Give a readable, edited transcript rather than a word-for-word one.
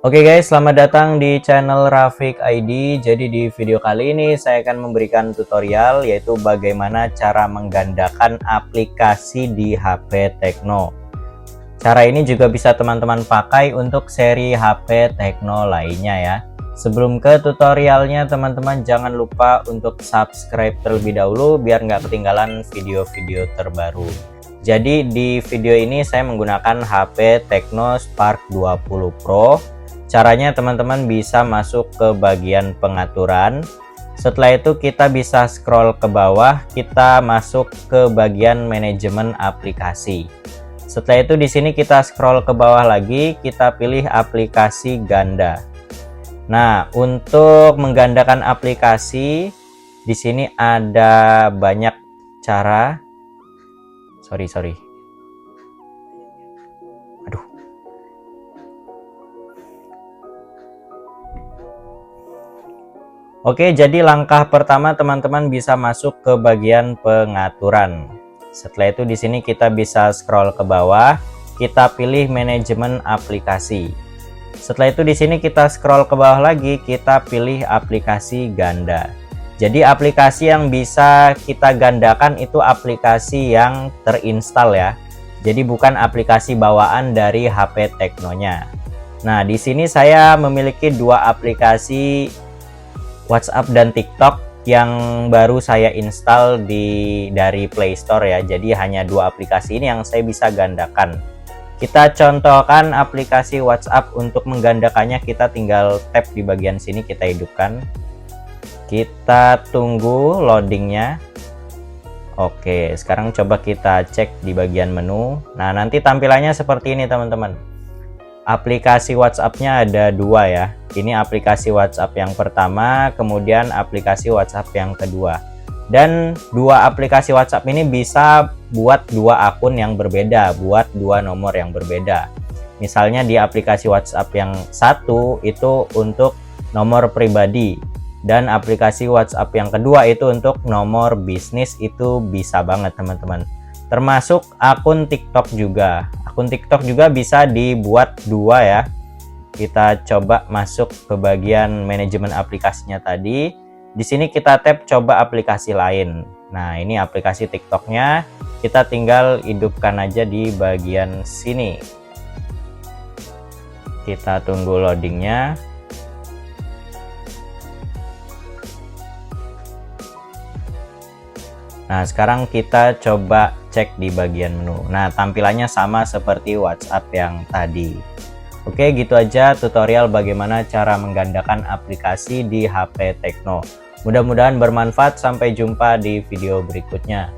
Oke guys, selamat datang di channel Rafiq ID. Jadi di video kali ini saya akan memberikan tutorial yaitu bagaimana cara menggandakan aplikasi di HP Tecno. Cara ini juga bisa teman-teman pakai untuk seri HP Tecno lainnya ya. Sebelum ke tutorialnya, teman-teman jangan lupa untuk subscribe terlebih dahulu biar nggak ketinggalan video-video terbaru. Jadi di video ini saya menggunakan HP Tecno Spark 20 Pro. Caranya teman-teman bisa masuk ke bagian pengaturan. Setelah itu kita bisa scroll ke bawah, kita masuk ke bagian manajemen aplikasi. Setelah itu di sini kita scroll ke bawah lagi, kita pilih aplikasi ganda. Nah, untuk menggandakan aplikasi di sini ada banyak cara. Sorry. Oke, jadi langkah pertama teman-teman bisa masuk ke bagian pengaturan. Setelah itu di sini kita bisa scroll ke bawah, kita pilih manajemen aplikasi. Setelah itu di sini kita scroll ke bawah lagi, kita pilih aplikasi ganda. Jadi aplikasi yang bisa kita gandakan itu aplikasi yang terinstall ya. Jadi bukan aplikasi bawaan dari HP Tecno-nya. Nah, di sini saya memiliki dua aplikasi WhatsApp dan TikTok yang baru saya install dari Play Store ya. Jadi hanya dua aplikasi ini yang saya bisa gandakan. Kita contohkan aplikasi WhatsApp. Untuk menggandakannya kita tinggal tap di bagian sini, kita hidupkan. Kita tunggu loadingnya. Oke, sekarang coba kita cek di bagian menu. Nah, nanti tampilannya seperti ini teman-teman. Aplikasi WhatsApp-nya ada dua ya. Ini aplikasi WhatsApp yang pertama, kemudian aplikasi WhatsApp yang kedua. Dan dua aplikasi WhatsApp ini bisa buat dua akun yang berbeda, buat dua nomor yang berbeda. Misalnya di aplikasi WhatsApp yang satu itu untuk nomor pribadi, dan aplikasi WhatsApp yang kedua itu untuk nomor bisnis. Itu bisa banget teman-teman. Termasuk akun TikTok juga. Akun TikTok juga bisa dibuat dua ya. Kita coba masuk ke bagian manajemen aplikasinya tadi. Di sini kita tap coba aplikasi lain. Nah, ini aplikasi TikToknya. Kita tinggal hidupkan aja di bagian sini. Kita tunggu loadingnya. Nah, sekarang kita coba cek di bagian menu. Nah, tampilannya sama seperti WhatsApp yang tadi. Oke, gitu aja tutorial bagaimana cara menggandakan aplikasi di HP Tecno. Mudah-mudahan bermanfaat. Sampai jumpa di video berikutnya.